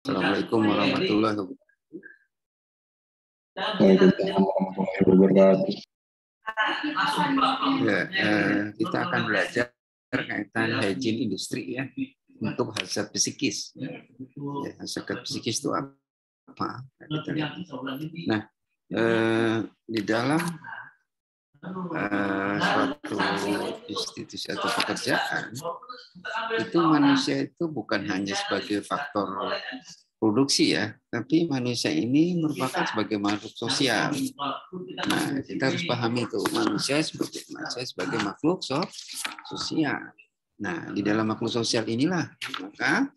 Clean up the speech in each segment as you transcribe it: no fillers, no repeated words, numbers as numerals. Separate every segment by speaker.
Speaker 1: Assalamualaikum warahmatullahi wabarakatuh.
Speaker 2: Waalaikumsalam warahmatullahi wabarakatuh.
Speaker 1: Ya, kita akan belajar kaitan hygiene industri ya untuk hazard psikis. Ya, hazard psikis itu apa? Nah, di dalam suatu institusi atau pekerjaan itu manusia itu bukan hanya sebagai faktor produksi ya, tapi manusia ini merupakan sebagai makhluk sosial. Nah, kita harus pahami itu manusia sebagai makhluk sosial. Nah, di dalam makhluk sosial inilah maka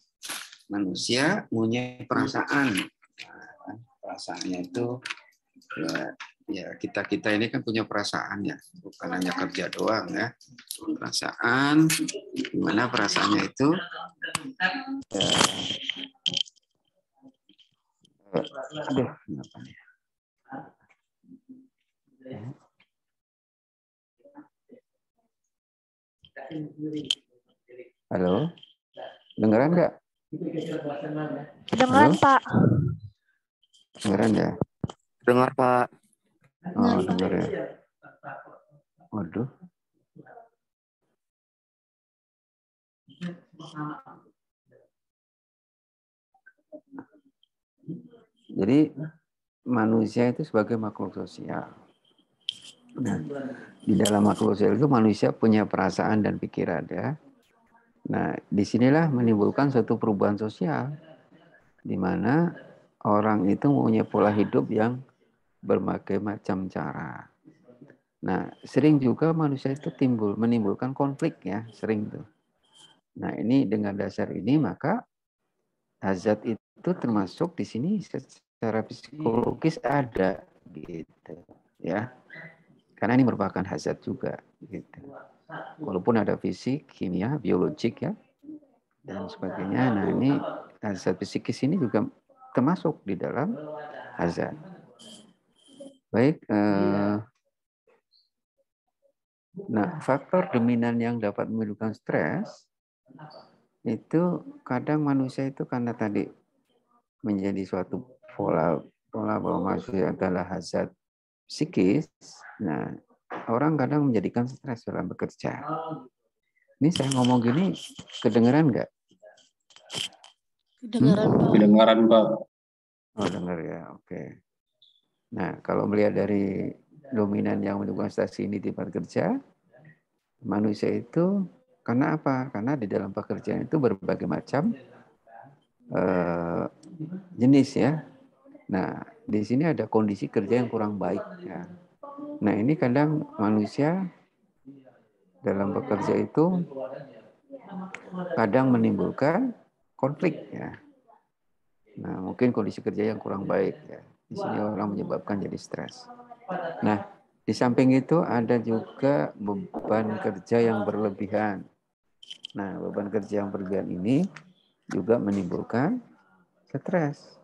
Speaker 1: manusia punya perasaan. Nah, perasaannya itu ya kita ini kan punya perasaan ya, bukan hanya kerja doang ya. Perasaan, gimana perasaannya itu? Aduh, kenapa nih? Halo, dengeran nggak?
Speaker 3: Dengeran, Pak.
Speaker 1: Dengeran ya?
Speaker 4: Dengar, Pak.
Speaker 1: Oh, dengar ya. Waduh. Jadi manusia itu sebagai makhluk sosial. Nah, di dalam makhluk sosial itu manusia punya perasaan dan pikiran ya. Nah, disinilah menimbulkan suatu perubahan sosial, di mana orang itu mempunyai pola hidup yang berbagai macam cara. Nah, sering juga manusia itu menimbulkan konflik ya, sering tuh. Nah, ini dengan dasar ini maka hazard itu termasuk di sini secara psikologis ada gitu ya. Karena ini merupakan hazard juga gitu. Walaupun ada fisik, kimia, biologik ya dan sebagainya. Nah, ini hazard psikis ini juga termasuk di dalam hazard. Baik, nah, faktor dominan yang dapat menimbulkan stres itu kadang manusia itu karena tadi menjadi suatu pola bahwa manusia adalah hazard psikis. Nah, orang kadang menjadikan stres dalam bekerja. Ini saya ngomong gini, kedengeran nggak?
Speaker 2: Kedengaran, Pak.
Speaker 1: Oh, dengar ya, oke. Nah, kalau melihat dari dominan yang menimbulkan stres ini di tempat kerja, manusia itu karena apa? Karena di dalam pekerjaan itu berbagai macam jenis ya. Nah, di sini ada kondisi kerja yang kurang baik ya. Nah, ini kadang manusia dalam bekerja itu kadang menimbulkan konflik ya. Nah, mungkin kondisi kerja yang kurang baik ya. Di sini orang menyebabkan jadi stres. Nah, di samping itu ada juga beban kerja yang berlebihan. Nah, beban kerja yang berlebihan ini juga menimbulkan stres.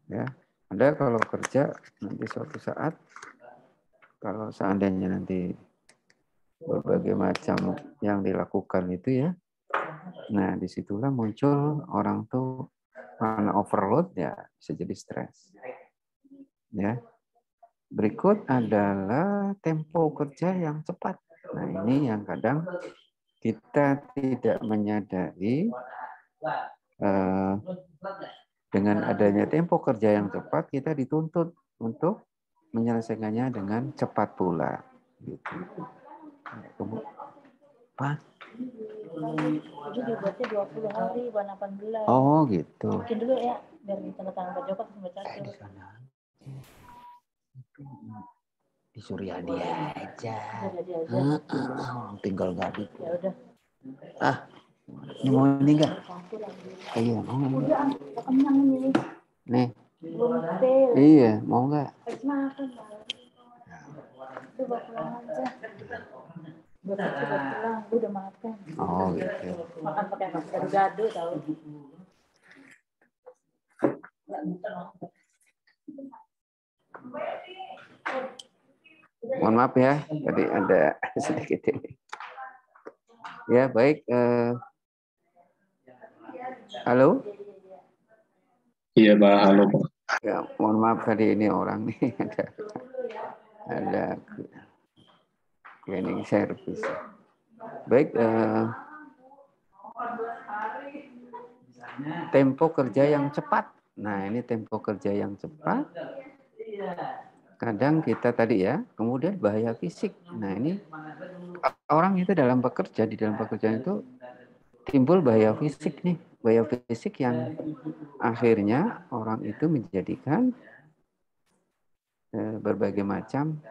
Speaker 1: Ya, Anda kalau kerja nanti suatu saat, kalau seandainya nanti berbagai macam yang dilakukan itu ya, nah disitulah muncul orang tuh karena overload ya bisa jadi stres. Ya, berikut adalah tempo kerja yang cepat. Nah, ini yang kadang kita tidak menyadari dengan adanya tempo kerja yang cepat, kita dituntut untuk menyelesaikannya dengan cepat pula. Gitu. Pak?
Speaker 3: Jadi dibuatnya 20 hari, bukan 18.
Speaker 1: Oh gitu.
Speaker 3: Bikin dulu ya, biar tanda tangan Pak Joko terus baca.
Speaker 1: Di sana. Di Suryadi aja. Orang tinggal gadis.
Speaker 3: Ya udah.
Speaker 1: Ini mau ini enggak? Iya, mau enggak?
Speaker 3: Udah, kenyang ini.
Speaker 1: Nih.
Speaker 3: Belum fail.
Speaker 1: Iya, mau enggak?
Speaker 3: Habis makan, Pak. Udah bawa pulang aja. Buat pulang, gue udah makan.
Speaker 1: Oh gitu.
Speaker 3: Makan pakai apa? Gado-gado tau.
Speaker 1: Mohon maaf ya, tadi ada sedikit ini. Ya baik. Halo.
Speaker 2: Iya Pak, halo Pak.
Speaker 1: Ya, mohon maaf tadi ini orang nih ada cleaning service. Baik, tempo kerja yang cepat. Nah, ini tempo kerja yang cepat. Kadang kita tadi ya, kemudian bahaya fisik. Nah, ini orang itu dalam bekerja, di dalam pekerjaan itu timbul bahaya fisik nih. Bahaya fisik yang akhirnya orang itu menjadikan berbagai macam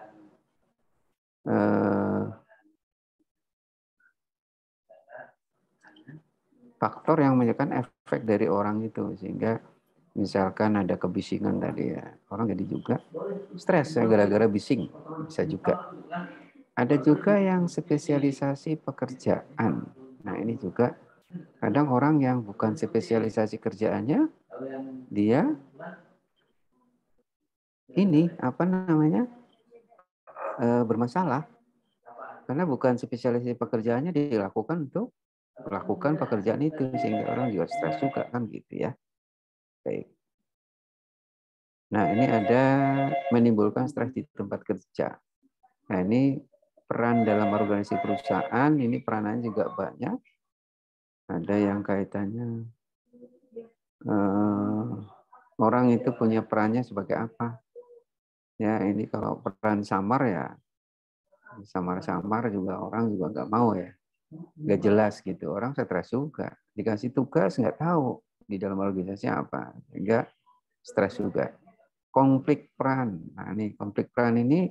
Speaker 1: faktor yang menyebabkan efek dari orang itu, sehingga misalkan ada kebisingan tadi ya, orang jadi juga stres ya gara-gara bising, bisa juga. Ada juga yang spesialisasi pekerjaan. Nah, ini juga kadang orang yang bukan spesialisasi kerjaannya, dia ini apa namanya bermasalah karena bukan spesialisasi pekerjaannya dilakukan untuk melakukan pekerjaan itu, sehingga orang juga stres juga kan gitu ya. Baik. Nah, ini ada menimbulkan stres di tempat kerja. Nah, ini peran dalam organisasi perusahaan, ini peranannya juga banyak. Ada yang kaitannya orang itu punya perannya sebagai apa. Ya, ini kalau peran samar ya, samar-samar juga orang juga nggak mau ya. Nggak jelas gitu, orang stres juga. Dikasih tugas nggak tahu di dalam organisasi apa, sehingga stres juga. Konflik peran. Nah, ini konflik peran ini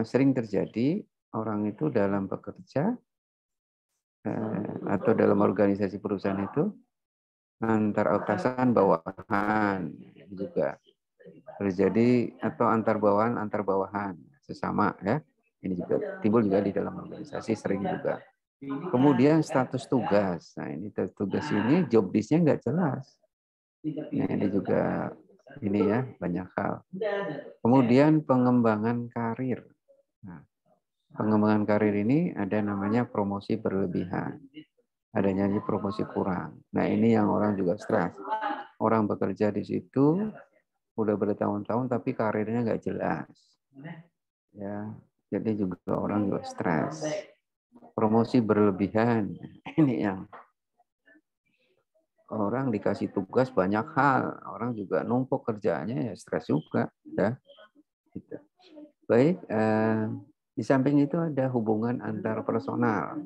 Speaker 1: sering terjadi orang itu dalam bekerja atau dalam organisasi perusahaan itu antar atasan bawahan juga terjadi, atau antar bawahan sesama ya. Ini juga timbul juga di dalam organisasi sering juga. Kemudian status tugas. Nah, ini tugas ini job list-nya nggak jelas. Nah, ini juga ini ya banyak hal. Kemudian pengembangan karir. Nah, pengembangan karir ini ada namanya promosi berlebihan. Adanya promosi kurang. Nah, ini yang orang juga stres. Orang bekerja di situ udah bertahun-tahun tapi karirnya nggak jelas. Ya, jadi juga orang juga stres. Promosi berlebihan. Ini yang orang dikasih tugas banyak hal, orang juga numpuk kerjaannya ya stres juga, ya. Gitu. Baik, di samping itu ada hubungan antar personal.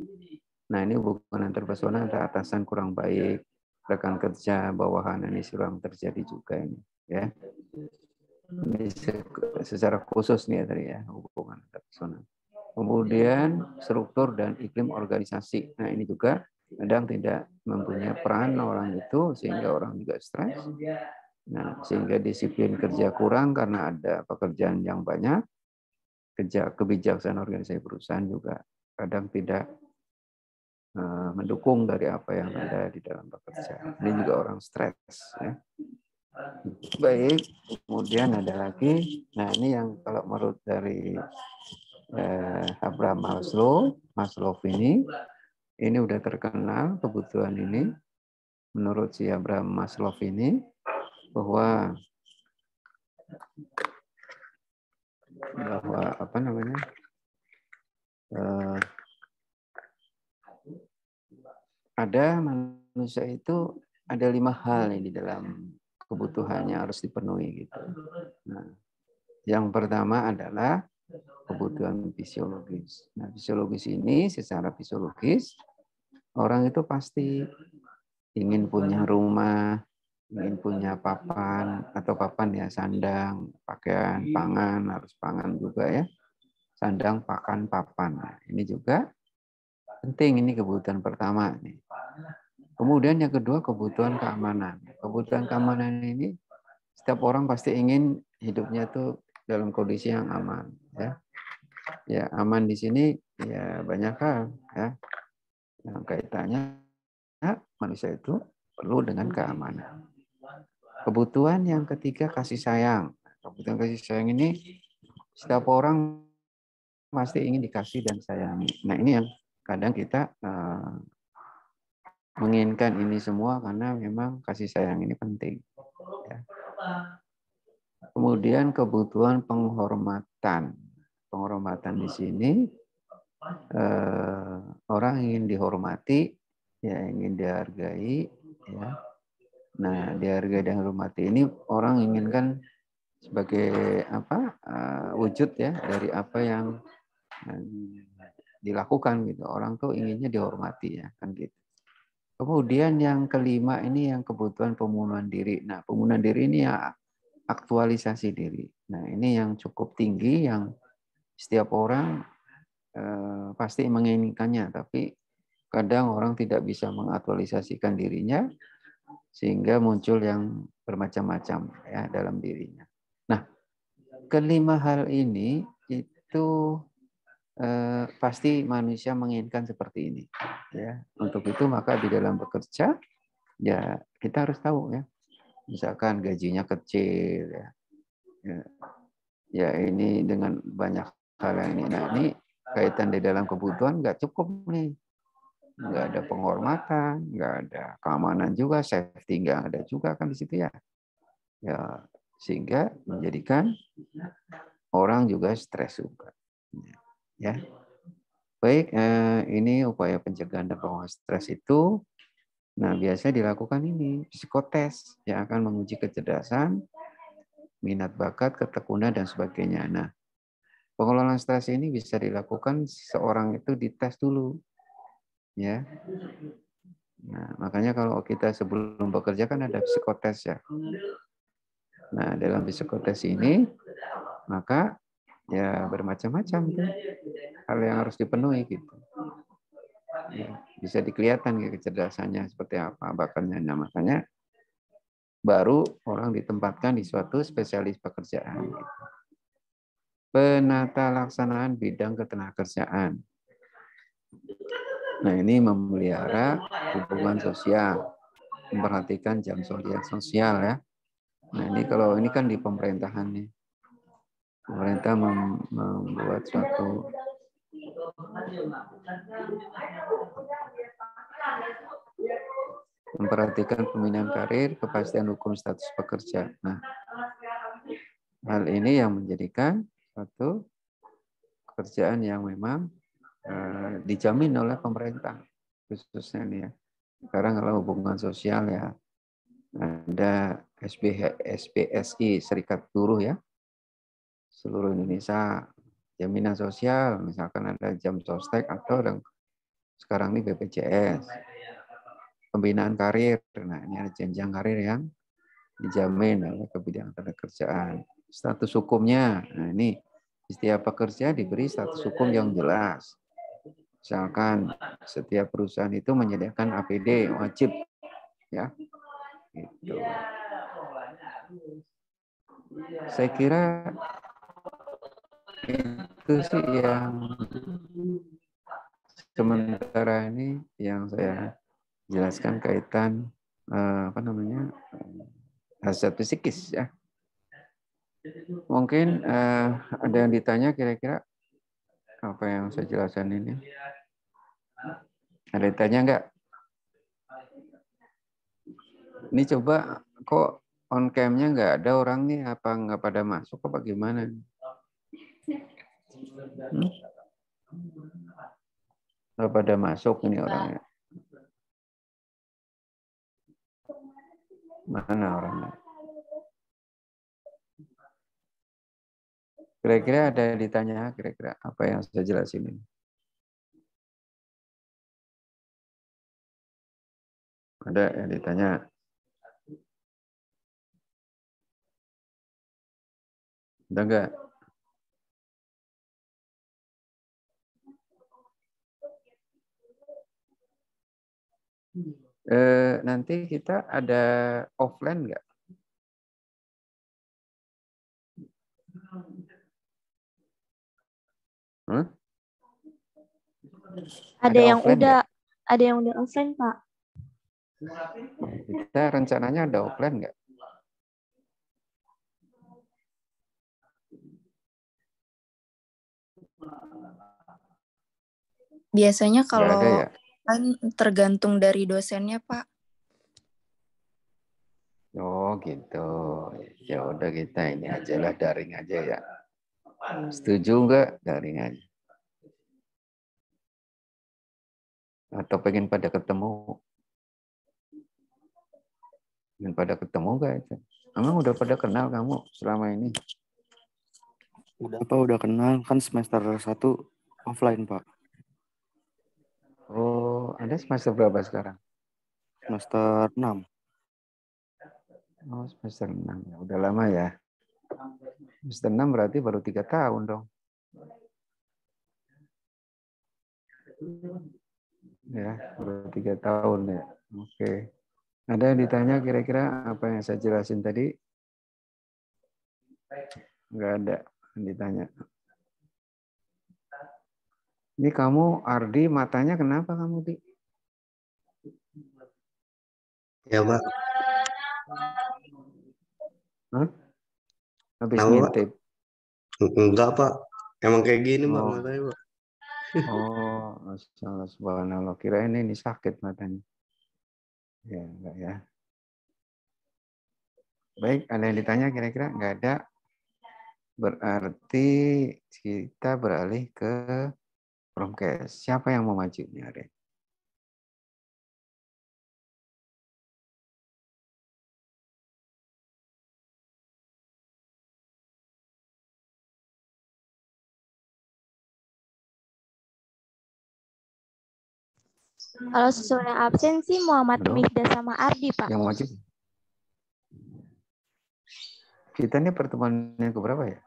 Speaker 1: Nah, ini hubungan antar personal, ada atasan kurang baik, rekan kerja, bawahan, ini sering terjadi juga ini, ya. Ini secara khusus nih ya tadi ya, hubungan antar personal. Kemudian struktur dan iklim organisasi. Nah, ini juga kadang tidak mempunyai peran orang itu, sehingga orang juga stres. Nah, sehingga disiplin kerja kurang karena ada pekerjaan yang banyak. Kebijaksanaan organisasi perusahaan juga kadang tidak mendukung dari apa yang ada di dalam pekerjaan. Ini juga orang stres. Ya. Baik, kemudian ada lagi. Nah, ini yang kalau menurut dari Abraham Maslow ini udah terkenal kebutuhan ini. Menurut si Abraham Maslow ini bahwa apa namanya ada manusia itu ada 5 hal yang di dalam kebutuhannya harus dipenuhi gitu. Nah, yang pertama adalah kebutuhan fisiologis. Nah, fisiologis ini secara fisiologis orang itu pasti ingin punya rumah, ingin punya papan atau papan ya, sandang, pakaian, pangan, harus pangan juga ya. Sandang, pakan, papan. Nah, ini juga penting, ini kebutuhan pertama nih. Kemudian yang kedua kebutuhan keamanan. Kebutuhan keamanan ini setiap orang pasti ingin hidupnya tuh dalam kondisi yang aman ya. Ya, aman di sini ya banyak hal ya. Yang kaitannya ya, manusia itu perlu dengan keamanan. Kebutuhan yang ketiga kasih sayang. Kebutuhan kasih sayang ini setiap orang pasti ingin dikasih dan sayangi. Nah, ini yang kadang kita menginginkan ini semua karena memang kasih sayang ini penting. Kemudian kebutuhan penghormatan. Penghormatan di sini orang ingin dihormati, ya ingin dihargai, ya. Nah, dihargai dan dihormati ini orang inginkan sebagai apa? Wujud ya dari apa yang dilakukan gitu. Orang tuh inginnya dihormati ya, kan gitu. Kemudian yang kelima ini yang kebutuhan pemenuhan diri. Nah, pemenuhan diri ini ya aktualisasi diri. Nah, ini yang cukup tinggi yang setiap orang pasti menginginkannya, tapi kadang orang tidak bisa mengaktualisasikan dirinya sehingga muncul yang bermacam-macam ya dalam dirinya. Nah, kelima hal ini itu pasti manusia menginginkan seperti ini. Ya, untuk itu maka di dalam bekerja ya kita harus tahu ya. Misalkan gajinya kecil ya. Ya ini dengan banyak hal yang ini. Nah, ini kaitan di dalam kebutuhan nggak cukup nih. Nggak ada penghormatan, nggak ada keamanan juga, safety nggak ada juga kan di situ ya. Ya sehingga menjadikan orang juga stres juga. Ya. Baik, ini upaya pencegahan dan pengurangan stres itu. Nah, biasanya dilakukan ini psikotes yang akan menguji kecerdasan, minat bakat, ketekunan dan sebagainya. Nah, pengelolaan stres ini bisa dilakukan seorang itu dites dulu, ya. Nah, makanya kalau kita sebelum bekerja kan ada psikotes ya. Nah, dalam psikotes ini maka ya bermacam-macam tuh hal yang harus dipenuhi gitu. Ya, bisa dikelihatan gitu, kecerdasannya seperti apa, bakatnya. Nah, makanya baru orang ditempatkan di suatu spesialis pekerjaan. Gitu. Penata laksanaan bidang ketenagakerjaan. Nah, ini memelihara hubungan sosial, memperhatikan jam sosial ya. Nah, ini kalau ini kan di pemerintahan nih. Pemerintah membuat suatu memperhatikan pembinaan karir, kepastian hukum status pekerja. Nah, hal ini yang menjadikan suatu pekerjaan yang memang dijamin oleh pemerintah khususnya nih ya. Sekarang kalau hubungan sosial ya ada SPSI Serikat Buruh ya seluruh Indonesia, jaminan sosial misalkan ada jam sostek atau sekarang ini BPJS, pembinaan karir. Nah, ini ada jenjang karir yang dijamin oleh Kementerian Ketenagakerjaan. Status hukumnya, nah ini setiap pekerja diberi status hukum yang jelas. Misalkan setiap perusahaan itu menyediakan APD wajib, ya. Gitu. Saya kira itu sih yang sementara ini yang saya jelaskan kaitan apa namanya hazard psikis ya. Mungkin ada yang ditanya kira-kira apa yang saya jelaskan ini. Ada yang tanya enggak? Ini coba kok on cam-nya nggak ada orang nih, apa nggak pada masuk apa gimana? Nggak pada masuk ini orangnya. Mana orangnya? Kira-kira ada yang ditanya kira-kira apa yang saya jelasin ini? Ada yang ditanya? Ada enggak? Nanti kita ada offline enggak?
Speaker 3: Ada yang udah offline, Pak.
Speaker 1: Kita rencananya ada offline enggak?
Speaker 4: Biasanya kalau
Speaker 1: ada ya?
Speaker 4: kan tergantung dari dosennya, Pak.
Speaker 1: Oh gitu. Ya udah kita ini aja lah, daring aja ya. Setuju nggak daring aja? Atau pengen pada ketemu? Pengen pada ketemu nggak itu? Emang udah pada kenal kamu selama ini?
Speaker 4: Udah Pak, udah kenal. Kan semester 1 offline Pak.
Speaker 1: Oh, Anda semester berapa sekarang?
Speaker 4: Semester 6.
Speaker 1: Oh, semester 6. Ya, udah lama ya. Semester 6 berarti baru 3 tahun dong. Ya, baru 3 tahun ya. Oke. Ada yang ditanya kira-kira apa yang saya jelasin tadi? Enggak ada yang ditanya. Ini kamu, Ardi, matanya kenapa kamu, Di?
Speaker 5: Ya Pak,
Speaker 1: Hah? Habis
Speaker 5: kenapa Pak?
Speaker 1: ngintip.
Speaker 5: Enggak Pak, emang kayak gini Pak
Speaker 1: Oh,
Speaker 5: matanya Pak.
Speaker 1: oh, Masya subhanallah. Kirain ini sakit matanya. Ya, enggak ya. Baik, ada yang ditanya kira-kira? Enggak ada. Berarti kita beralih ke Promkes. Siapa yang mau maju nih hari?
Speaker 3: Kalau susulnya absen sih Muhammad
Speaker 1: Halo?
Speaker 3: Mifda sama Ardi, Pak.
Speaker 1: Yang mau maju? Kita ini pertemuan yang keberapa ya?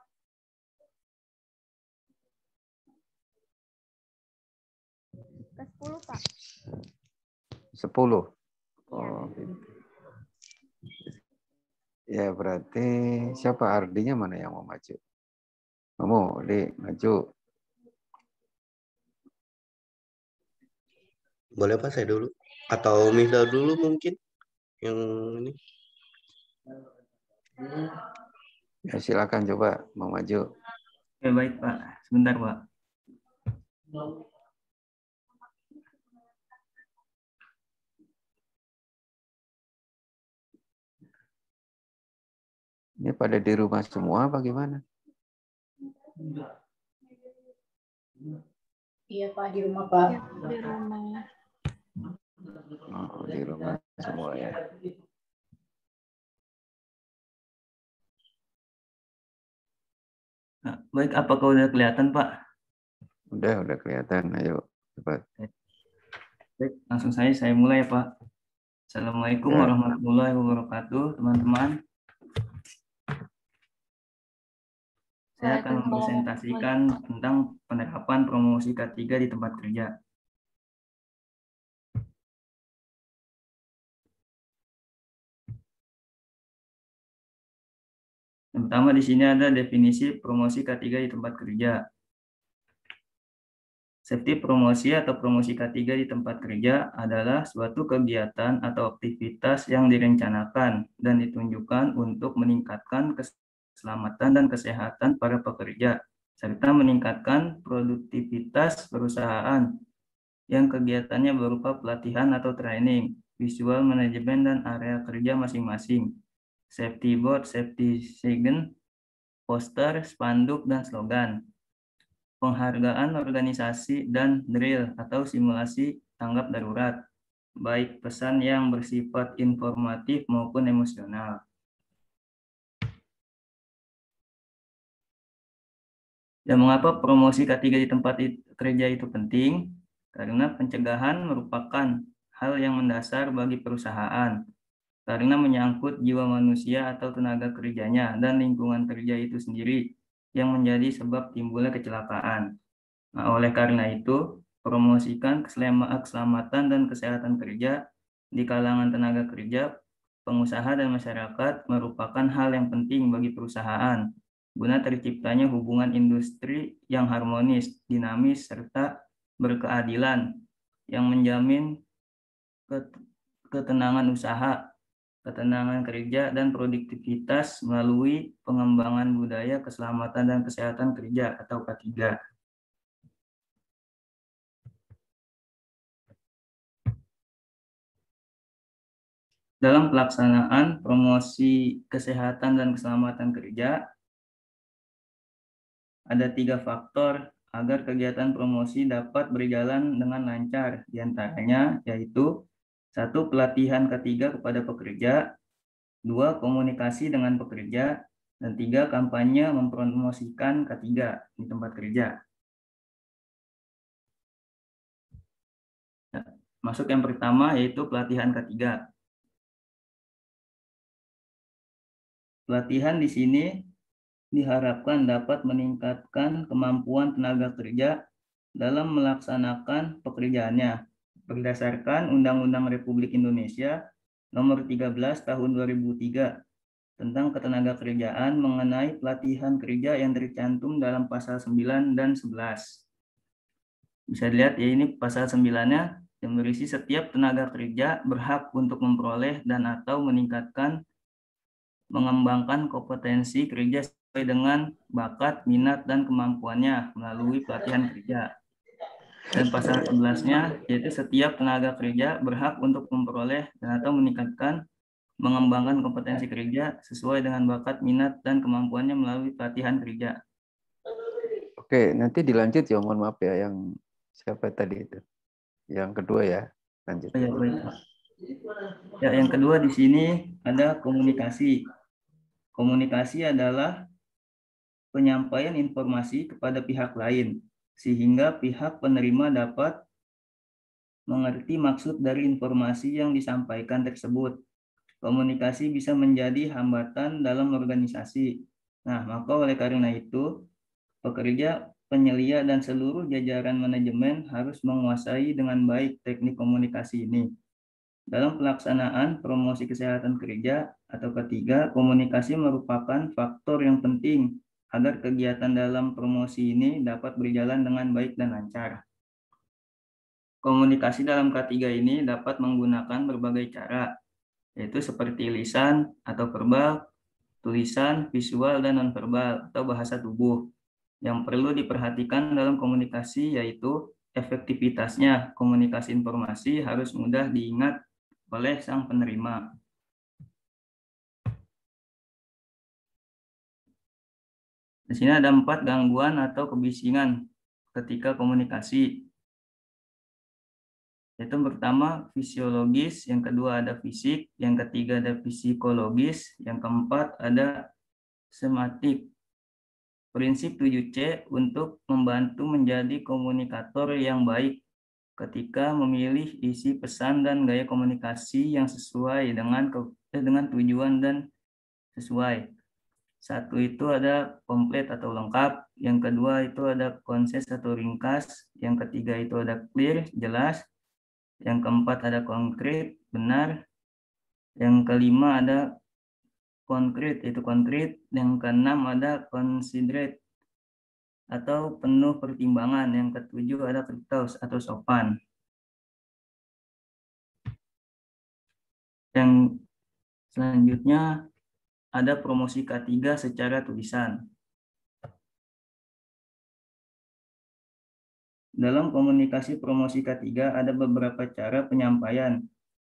Speaker 3: Ke-10, Pak.
Speaker 1: 10.
Speaker 3: Iya.
Speaker 1: Oh, gitu. Ya berarti siapa Ardinya mana yang mau maju? Kamu, Di, maju.
Speaker 5: Boleh Pak saya dulu? Atau Mifda dulu mungkin? Yang ini.
Speaker 1: Ya silakan coba mau maju.
Speaker 6: Oke, baik Pak. Sebentar Pak.
Speaker 1: Ini pada di rumah semua apa gimana?
Speaker 7: Iya Pak, di rumah Pak.
Speaker 3: Ya, di rumah.
Speaker 1: Oh, di rumah semua ya.
Speaker 6: Nah, baik, apakah udah kelihatan Pak?
Speaker 1: Udah kelihatan. Ayo, cepat.
Speaker 6: Baik, langsung saya mulai ya Pak. Assalamualaikum
Speaker 1: Ya.
Speaker 6: warahmatullahi wabarakatuh, teman-teman. Saya akan mempresentasikan tentang penerapan promosi K3 di tempat kerja. Yang pertama di sini ada definisi promosi K3 di tempat kerja. Safety promosi atau promosi K3 di tempat kerja adalah suatu kegiatan atau aktivitas yang direncanakan dan ditunjukkan untuk meningkatkan keselamatan dan kesehatan para pekerja, serta meningkatkan produktivitas perusahaan yang kegiatannya berupa pelatihan atau training, visual manajemen dan area kerja masing-masing, safety board, safety sign, poster, spanduk, dan slogan. Penghargaan organisasi dan drill atau simulasi tanggap darurat, baik pesan yang bersifat informatif maupun emosional. Dan mengapa promosi K3 di tempat kerja itu penting? Karena pencegahan merupakan hal yang mendasar bagi perusahaan, karena menyangkut jiwa manusia atau tenaga kerjanya dan lingkungan kerja itu sendiri yang menjadi sebab timbulnya kecelakaan. Nah, oleh karena itu, promosikan keselamatan dan kesehatan kerja di kalangan tenaga kerja, pengusaha, dan masyarakat merupakan hal yang penting bagi perusahaan, guna terciptanya hubungan industri yang harmonis, dinamis, serta berkeadilan, yang menjamin ketenangan usaha, ketenangan kerja, dan produktivitas melalui pengembangan budaya keselamatan dan kesehatan kerja atau K3. dalam pelaksanaan promosi kesehatan dan keselamatan kerja, ada 3 faktor agar kegiatan promosi dapat berjalan dengan lancar. Di antaranya yaitu 1. Pelatihan K3 kepada pekerja, 2. Komunikasi dengan pekerja, dan 3. Kampanye mempromosikan K3 di tempat kerja. Masuk yang pertama yaitu pelatihan K3. Pelatihan di sini diharapkan dapat meningkatkan kemampuan tenaga kerja dalam melaksanakan pekerjaannya berdasarkan Undang-Undang Republik Indonesia Nomor 13 Tahun 2003 tentang ketenagakerjaan mengenai pelatihan kerja yang tercantum dalam pasal 9 dan 11. Bisa dilihat ya, ini pasal 9-nya yang berisi setiap tenaga kerja berhak untuk memperoleh dan atau meningkatkan mengembangkan kompetensi kerja sesuai dengan bakat, minat, dan kemampuannya melalui pelatihan kerja. Dan pasal 11-nya yaitu setiap tenaga kerja berhak untuk memperoleh dan atau meningkatkan mengembangkan kompetensi kerja sesuai dengan bakat, minat, dan kemampuannya melalui pelatihan kerja.
Speaker 1: Oke, nanti dilanjut ya, mohon maaf ya, yang siapa tadi itu? Yang kedua ya, lanjut.
Speaker 6: Ya, baik, Pak. Ya, yang kedua di sini ada komunikasi. Komunikasi adalah penyampaian informasi kepada pihak lain, sehingga pihak penerima dapat mengerti maksud dari informasi yang disampaikan tersebut. Komunikasi bisa menjadi hambatan dalam organisasi. Nah, maka oleh karena itu, pekerja, penyelia, dan seluruh jajaran manajemen harus menguasai dengan baik teknik komunikasi ini. Dalam pelaksanaan promosi kesehatan kerja atau K3, komunikasi merupakan faktor yang penting agar kegiatan dalam promosi ini dapat berjalan dengan baik dan lancar. Komunikasi dalam K3 ini dapat menggunakan berbagai cara, yaitu seperti lisan atau verbal, tulisan, visual, dan nonverbal atau bahasa tubuh. Yang perlu diperhatikan dalam komunikasi yaitu efektivitasnya. Komunikasi informasi harus mudah diingat oleh sang penerima. Di sini ada 4 gangguan atau kebisingan ketika komunikasi. Yaitu pertama fisiologis, yang kedua ada fisik, yang ketiga ada psikologis, yang keempat ada sematik. Prinsip 7C untuk membantu menjadi komunikator yang baik ketika memilih isi pesan dan gaya komunikasi yang sesuai dengan tujuan dan sesuai. 1 itu ada komplit atau lengkap, yang kedua itu ada konses atau ringkas, yang ketiga itu ada clear, jelas, yang keempat ada konkret, benar, yang kelima ada konkret, itu konkret, yang keenam ada considerate atau penuh pertimbangan, yang ketujuh ada courteous atau sopan. Yang selanjutnya ada promosi K3 secara tulisan. Dalam komunikasi promosi K3 ada beberapa cara penyampaian,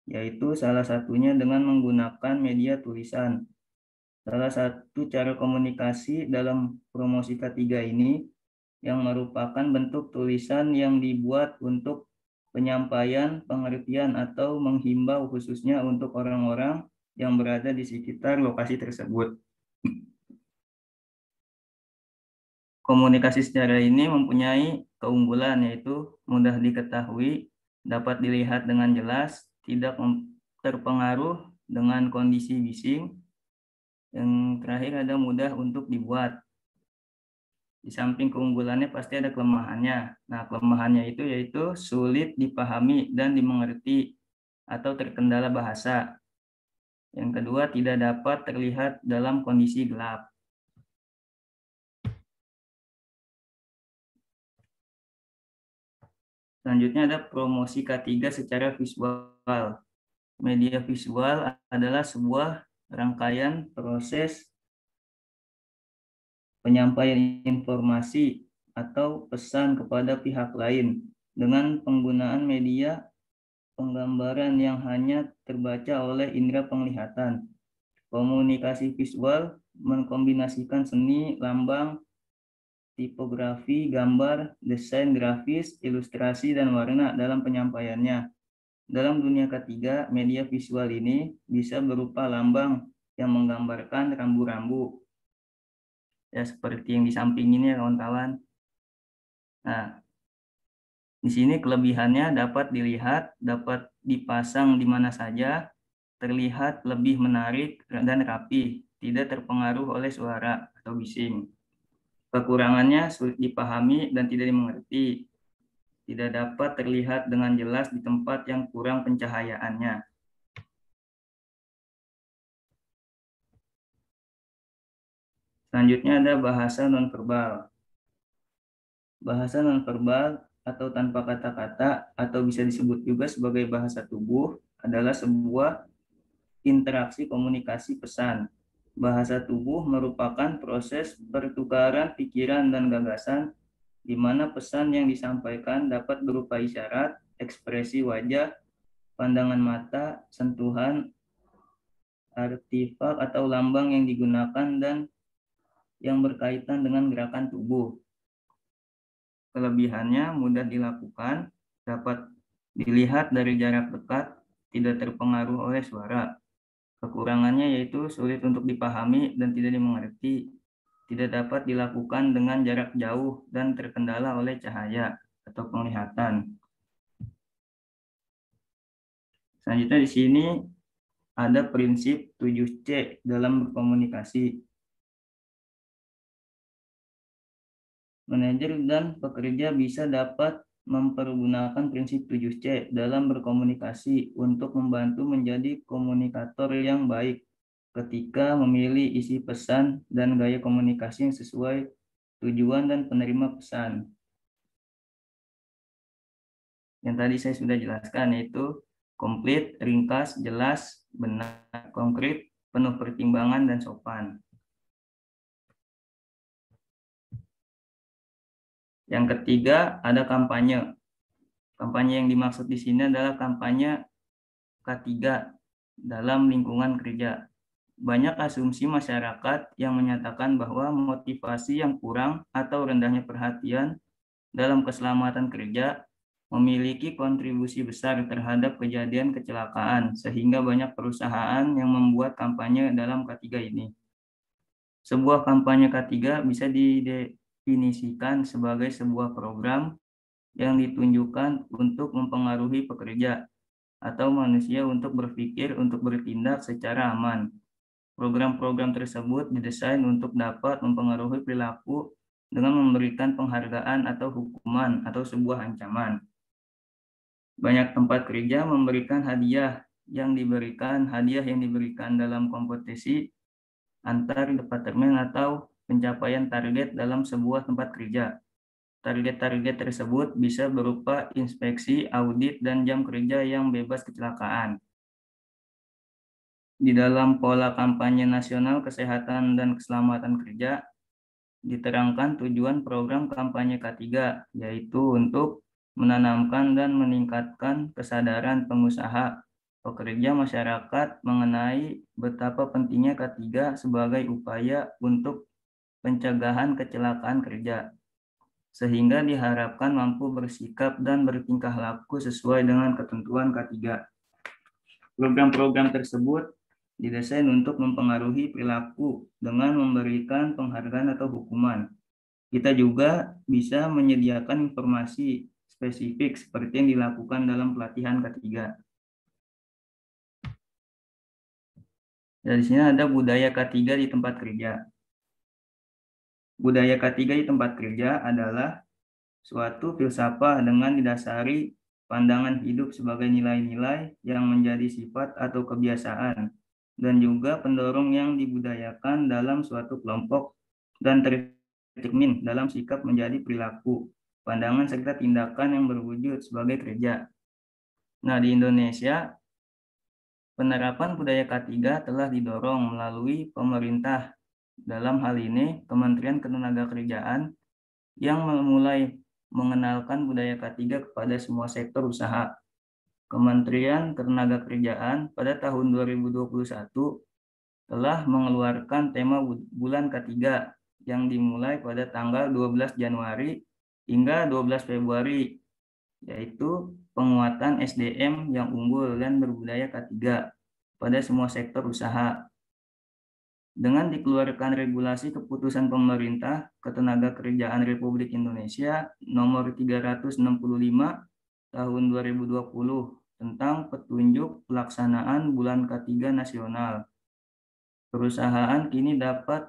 Speaker 6: yaitu salah satunya dengan menggunakan media tulisan. Salah satu cara komunikasi dalam promosi K3 ini yang merupakan bentuk tulisan yang dibuat untuk penyampaian pengertian atau menghimbau khususnya untuk orang-orang yang berada di sekitar lokasi tersebut. Komunikasi secara ini mempunyai keunggulan yaitu mudah diketahui, dapat dilihat dengan jelas, tidak terpengaruh dengan kondisi bising. Yang terakhir ada mudah untuk dibuat. Di samping keunggulannya pasti ada kelemahannya. Nah, kelemahannya itu yaitu sulit dipahami dan dimengerti atau terkendala bahasa. Yang kedua, tidak dapat terlihat dalam kondisi gelap. Selanjutnya ada promosi K3 secara visual. Media visual adalah sebuah rangkaian proses penyampaian informasi atau pesan kepada pihak lain dengan penggunaan media penggambaran yang hanya terbaca oleh indera penglihatan. Komunikasi visual mengkombinasikan seni, lambang, tipografi, gambar, desain grafis, ilustrasi, dan warna dalam penyampaiannya. Dalam dunia ketiga, media visual ini bisa berupa lambang yang menggambarkan rambu-rambu. Ya, seperti yang di samping ini ya kawan-kawan. Nah, di sini kelebihannya dapat dilihat, dapat dipasang di mana saja, terlihat lebih menarik dan rapi, tidak terpengaruh oleh suara atau bising. Kekurangannya sulit dipahami dan tidak dimengerti. Tidak dapat terlihat dengan jelas di tempat yang kurang pencahayaannya. Selanjutnya ada bahasa nonverbal. Bahasa nonverbal atau tanpa kata-kata atau bisa disebut juga sebagai bahasa tubuh adalah sebuah interaksi komunikasi pesan. Bahasa tubuh merupakan proses pertukaran pikiran dan gagasan di mana pesan yang disampaikan dapat berupa isyarat, ekspresi wajah, pandangan mata, sentuhan, artefak atau lambang yang digunakan dan yang berkaitan dengan gerakan tubuh. Kelebihannya mudah dilakukan, dapat dilihat dari jarak dekat, tidak terpengaruh oleh suara. Kekurangannya yaitu sulit untuk dipahami dan tidak dimengerti, tidak dapat dilakukan dengan jarak jauh dan terkendala oleh cahaya atau penglihatan. Selanjutnya di sini ada prinsip 7C dalam berkomunikasi. Manajer dan pekerja bisa dapat mempergunakan prinsip 7C dalam berkomunikasi untuk membantu menjadi komunikator yang baik ketika memilih isi pesan dan gaya komunikasi yang sesuai tujuan dan penerima pesan. Yang tadi saya sudah jelaskan yaitu komplit, ringkas, jelas, benar, konkret, penuh pertimbangan, dan sopan. Yang ketiga ada kampanye. Kampanye yang dimaksud di sini adalah kampanye K3 dalam lingkungan kerja. Banyak asumsi masyarakat yang menyatakan bahwa motivasi yang kurang atau rendahnya perhatian dalam keselamatan kerja memiliki kontribusi besar terhadap kejadian kecelakaan, sehingga banyak perusahaan yang membuat kampanye dalam K3 ini. Sebuah kampanye K3 bisa didefinisikan sebagai sebuah program yang ditunjukkan untuk mempengaruhi pekerja atau manusia untuk berpikir untuk bertindak secara aman. Program-program tersebut didesain untuk dapat mempengaruhi perilaku dengan memberikan penghargaan atau hukuman atau sebuah ancaman. Banyak tempat kerja memberikan hadiah yang diberikan dalam kompetisi antar departemen atau pencapaian target dalam sebuah tempat kerja. Target-target tersebut bisa berupa inspeksi, audit, dan jam kerja yang bebas kecelakaan. Di dalam pola kampanye nasional kesehatan dan keselamatan kerja, diterangkan tujuan program kampanye K3, yaitu untuk menanamkan dan meningkatkan kesadaran pengusaha, pekerja, masyarakat mengenai betapa pentingnya K3 sebagai upaya untuk pencegahan kecelakaan kerja, sehingga diharapkan mampu bersikap dan bertingkah laku sesuai dengan ketentuan K3. Program-program tersebut didesain untuk mempengaruhi perilaku dengan memberikan penghargaan atau hukuman. Kita juga bisa menyediakan informasi spesifik seperti yang dilakukan dalam pelatihan K3. Dari sini ada budaya K3 di tempat kerja. Budaya K3 di tempat kerja adalah suatu filsafat dengan didasari pandangan hidup sebagai nilai-nilai yang menjadi sifat atau kebiasaan, dan juga pendorong yang dibudayakan dalam suatu kelompok dan tercermin dalam sikap menjadi perilaku, pandangan serta tindakan yang berwujud sebagai kerja. Nah, di Indonesia, penerapan budaya K3 telah didorong melalui pemerintah, dalam hal ini Kementerian Ketenagakerjaan, yang mulai mengenalkan budaya K3 kepada semua sektor usaha. Kementerian Ketenagakerjaan pada tahun 2021 telah mengeluarkan tema bulan ketiga yang dimulai pada tanggal 12 Januari hingga 12 Februari, yaitu penguatan SDM yang unggul dan berbudaya K3 pada semua sektor usaha. Dengan dikeluarkan regulasi keputusan pemerintah Ketenagakerjaan Republik Indonesia nomor 365 tahun 2020 tentang petunjuk pelaksanaan bulan K3 nasional, perusahaan kini dapat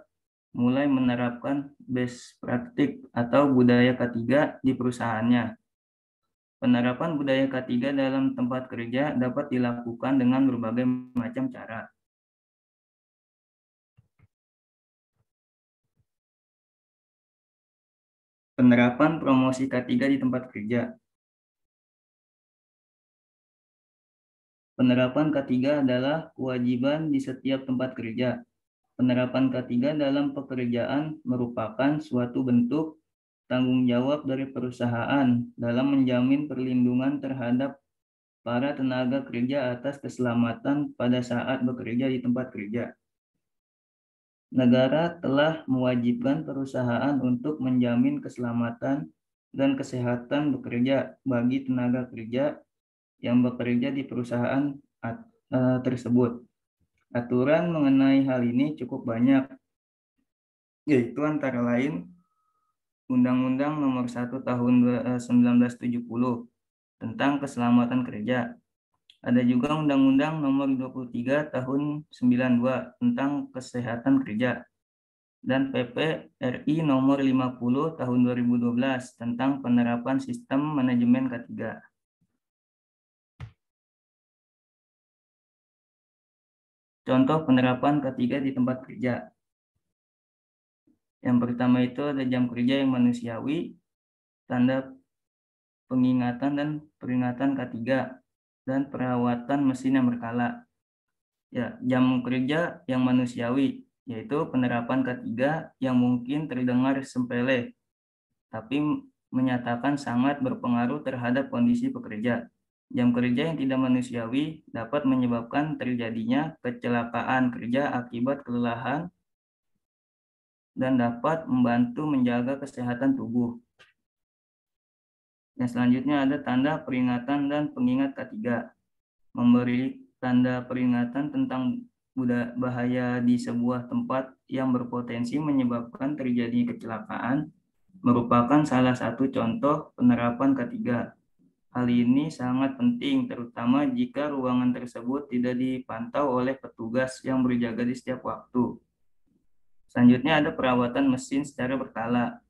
Speaker 6: mulai menerapkan best practice atau budaya K3 di perusahaannya. Penerapan budaya K3 dalam tempat kerja dapat dilakukan dengan berbagai macam cara. Penerapan promosi K3 di tempat kerja. Penerapan K3 adalah kewajiban di setiap tempat kerja. Penerapan K3 dalam pekerjaan merupakan suatu bentuk tanggung jawab dari perusahaan dalam menjamin perlindungan terhadap para tenaga kerja atas keselamatan pada saat bekerja di tempat kerja. Negara telah mewajibkan perusahaan untuk menjamin keselamatan dan kesehatan bekerja bagi tenaga kerja yang bekerja di perusahaan tersebut. Aturan mengenai hal ini cukup banyak, yaitu antara lain Undang-Undang Nomor 1 Tahun 1970 tentang keselamatan kerja. Ada juga Undang-Undang Nomor 23 Tahun 92 tentang kesehatan kerja. Dan PP RI Nomor 50 Tahun 2012 tentang penerapan sistem manajemen K3. Contoh penerapan K3 di tempat kerja. Yang pertama itu ada jam kerja yang manusiawi, tanda pengingatan dan peringatan K3, dan perawatan mesin yang berkala. Ya, jam kerja yang manusiawi, yaitu penerapan K3 yang mungkin terdengar sepele, tapi menyatakan sangat berpengaruh terhadap kondisi pekerja. Jam kerja yang tidak manusiawi dapat menyebabkan terjadinya kecelakaan kerja akibat kelelahan dan dapat membantu menjaga kesehatan tubuh. Yang selanjutnya ada tanda peringatan dan pengingat K3. Memberi tanda peringatan tentang bahaya di sebuah tempat yang berpotensi menyebabkan terjadi kecelakaan merupakan salah satu contoh penerapan K3. Hal ini sangat penting, terutama jika ruangan tersebut tidak dipantau oleh petugas yang berjaga di setiap waktu. Selanjutnya ada perawatan mesin secara berkala,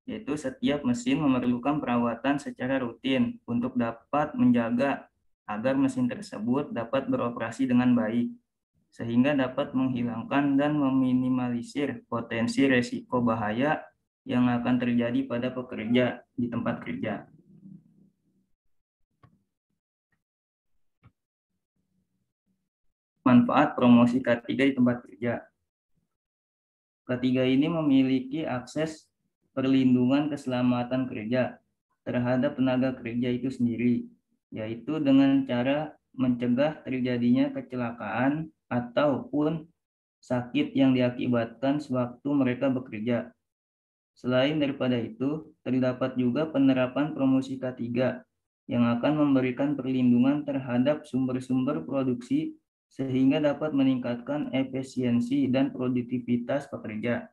Speaker 6: yaitu setiap mesin memerlukan perawatan secara rutin untuk dapat menjaga agar mesin tersebut dapat beroperasi dengan baik, sehingga dapat menghilangkan dan meminimalisir potensi resiko bahaya yang akan terjadi pada pekerja di tempat kerja. Manfaat promosi K3 di tempat kerja. K3 ini memiliki akses perlindungan keselamatan kerja terhadap tenaga kerja itu sendiri, yaitu dengan cara mencegah terjadinya kecelakaan ataupun sakit yang diakibatkan sewaktu mereka bekerja. Selain daripada itu, terdapat juga penerapan promosi K3 yang akan memberikan perlindungan terhadap sumber-sumber produksi sehingga dapat meningkatkan efisiensi dan produktivitas pekerja.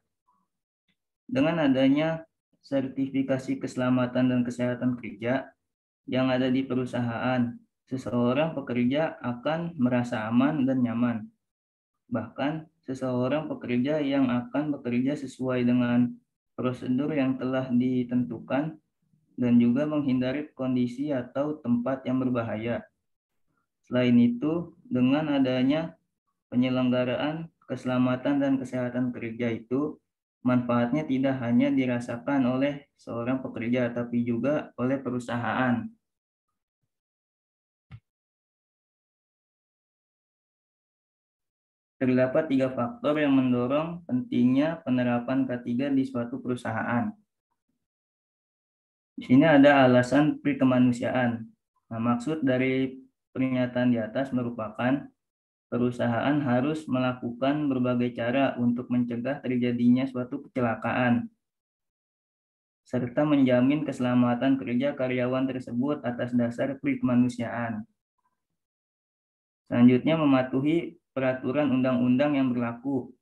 Speaker 6: Dengan adanya sertifikasi keselamatan dan kesehatan kerja yang ada di perusahaan, seseorang pekerja akan merasa aman dan nyaman. Bahkan, seseorang pekerja yang akan bekerja sesuai dengan prosedur yang telah ditentukan dan juga menghindari kondisi atau tempat yang berbahaya. Selain itu, dengan adanya penyelenggaraan keselamatan dan kesehatan kerja itu, manfaatnya tidak hanya dirasakan oleh seorang pekerja, tapi juga oleh perusahaan. Terdapat 3 faktor yang mendorong pentingnya penerapan K3 di suatu perusahaan. Di sini ada alasan prikemanusiaan. Nah, maksud dari pernyataan di atas merupakan perusahaan harus melakukan berbagai cara untuk mencegah terjadinya suatu kecelakaan, serta menjamin keselamatan kerja karyawan tersebut atas dasar kemanusiaan. Selanjutnya, mematuhi peraturan undang-undang yang berlaku.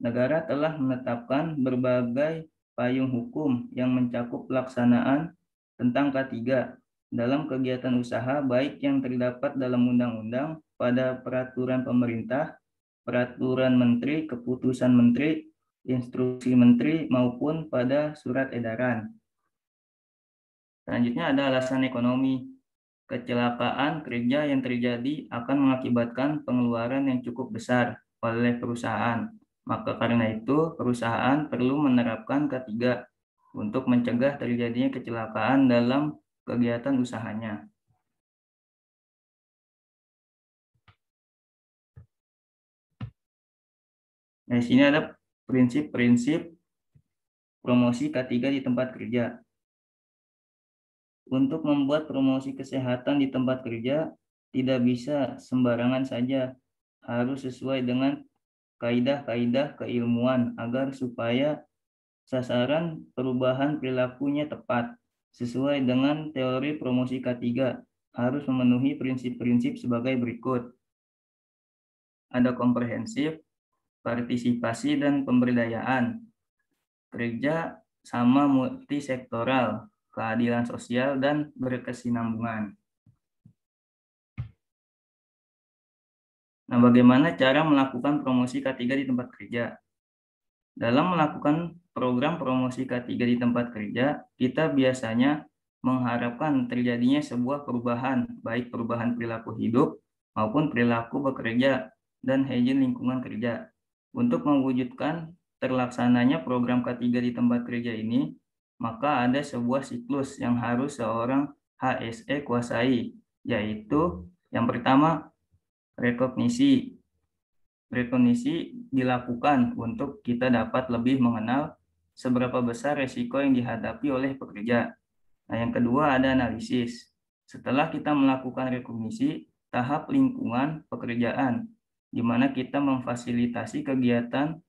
Speaker 6: Negara telah menetapkan berbagai payung hukum yang mencakup pelaksanaan tentang K3 dalam kegiatan usaha, baik yang terdapat dalam undang-undang, pada peraturan pemerintah, peraturan menteri, keputusan menteri, instruksi menteri, maupun pada surat edaran. Selanjutnya ada alasan ekonomi. Kecelakaan kerja yang terjadi akan mengakibatkan pengeluaran yang cukup besar oleh perusahaan. Maka karena itu, perusahaan perlu menerapkan K3 untuk mencegah terjadinya kecelakaan dalam kegiatan usahanya. Nah, di sini ada prinsip-prinsip promosi K3 di tempat kerja. Untuk membuat promosi kesehatan di tempat kerja, tidak bisa sembarangan saja. Harus sesuai dengan kaidah-kaidah keilmuan agar supaya sasaran perubahan perilakunya tepat. Sesuai dengan teori promosi K3, harus memenuhi prinsip-prinsip sebagai berikut. Ada komprehensif, partisipasi dan pemberdayaan, kerja sama multisektoral, keadilan sosial, dan berkesinambungan. Nah, bagaimana cara melakukan promosi K3 di tempat kerja? Dalam melakukan program promosi K3 di tempat kerja, kita biasanya mengharapkan terjadinya sebuah perubahan, baik perubahan perilaku hidup maupun perilaku bekerja dan hygiene lingkungan kerja. Untuk mewujudkan terlaksananya program K3 di tempat kerja ini, maka ada sebuah siklus yang harus seorang HSE kuasai, yaitu yang pertama, rekognisi. Rekognisi dilakukan untuk kita dapat lebih mengenal seberapa besar resiko yang dihadapi oleh pekerja. Nah, yang kedua ada analisis. Setelah kita melakukan rekognisi, tahap lingkungan pekerjaan, di mana kita memfasilitasi kegiatan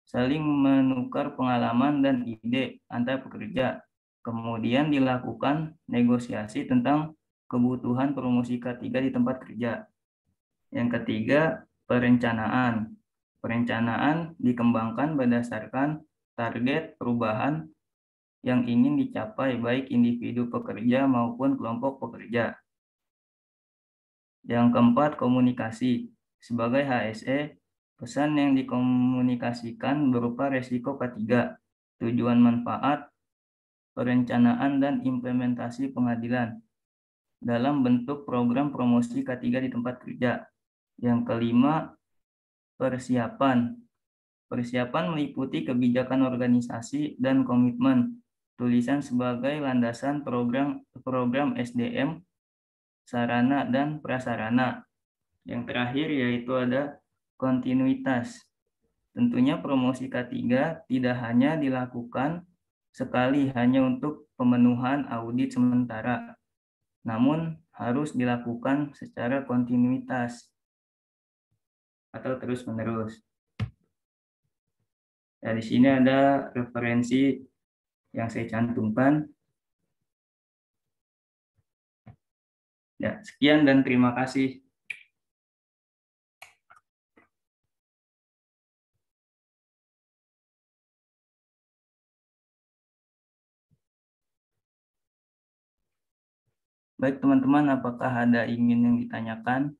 Speaker 6: saling menukar pengalaman dan ide antar pekerja. Kemudian dilakukan negosiasi tentang kebutuhan promosi K3 di tempat kerja. Yang ketiga, perencanaan. Perencanaan dikembangkan berdasarkan target perubahan yang ingin dicapai baik individu pekerja maupun kelompok pekerja. Yang keempat, komunikasi. Sebagai HSE, pesan yang dikomunikasikan berupa resiko K3, tujuan manfaat, perencanaan, dan implementasi pengadilan dalam bentuk program promosi K3 di tempat kerja. Yang kelima, persiapan. Persiapan meliputi kebijakan organisasi dan komitmen, tulisan sebagai landasan program SDM, sarana dan prasarana. Yang terakhir yaitu ada kontinuitas. Tentunya promosi K3 tidak hanya dilakukan sekali hanya untuk pemenuhan audit sementara, namun harus dilakukan secara kontinuitas atau terus-menerus. Ya, di sini ada referensi yang saya cantumkan. Ya, sekian dan terima kasih. Baik teman-teman, apakah ada ingin yang ditanyakan?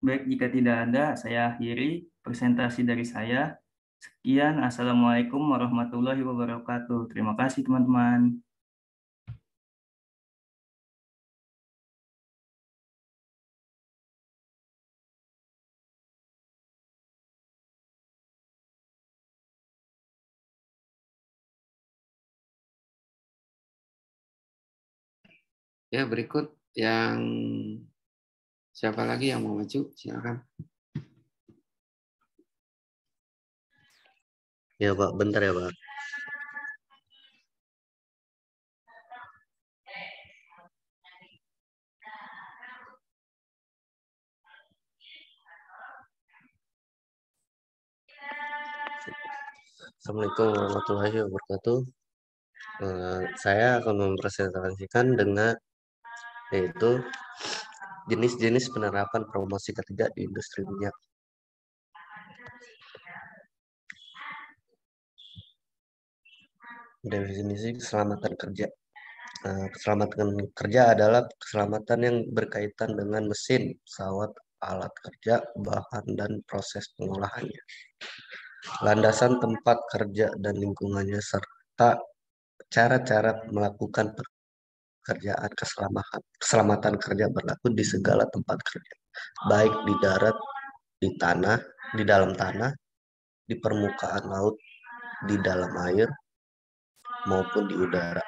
Speaker 6: Baik, jika tidak ada, saya akhiri presentasi dari saya. Sekian, Assalamualaikum warahmatullahi wabarakatuh. Terima kasih teman-teman.
Speaker 1: Ya, berikut yang siapa lagi yang mau maju? Silakan.
Speaker 5: Ya Pak, bentar ya Pak. Assalamualaikum warahmatullahi wabarakatuh. Saya akan mempresentasikan dengan yaitu jenis-jenis penerapan promosi ketiga di industri minyak. Definisi keselamatan kerja. Keselamatan kerja adalah keselamatan yang berkaitan dengan mesin, pesawat, alat kerja, bahan, dan proses pengolahannya. Landasan tempat kerja dan lingkungannya, serta cara-cara melakukan pekerjaan keselamatan kerja berlaku di segala tempat kerja, baik di darat, di tanah, di dalam tanah, di permukaan laut, di dalam air, maupun di udara.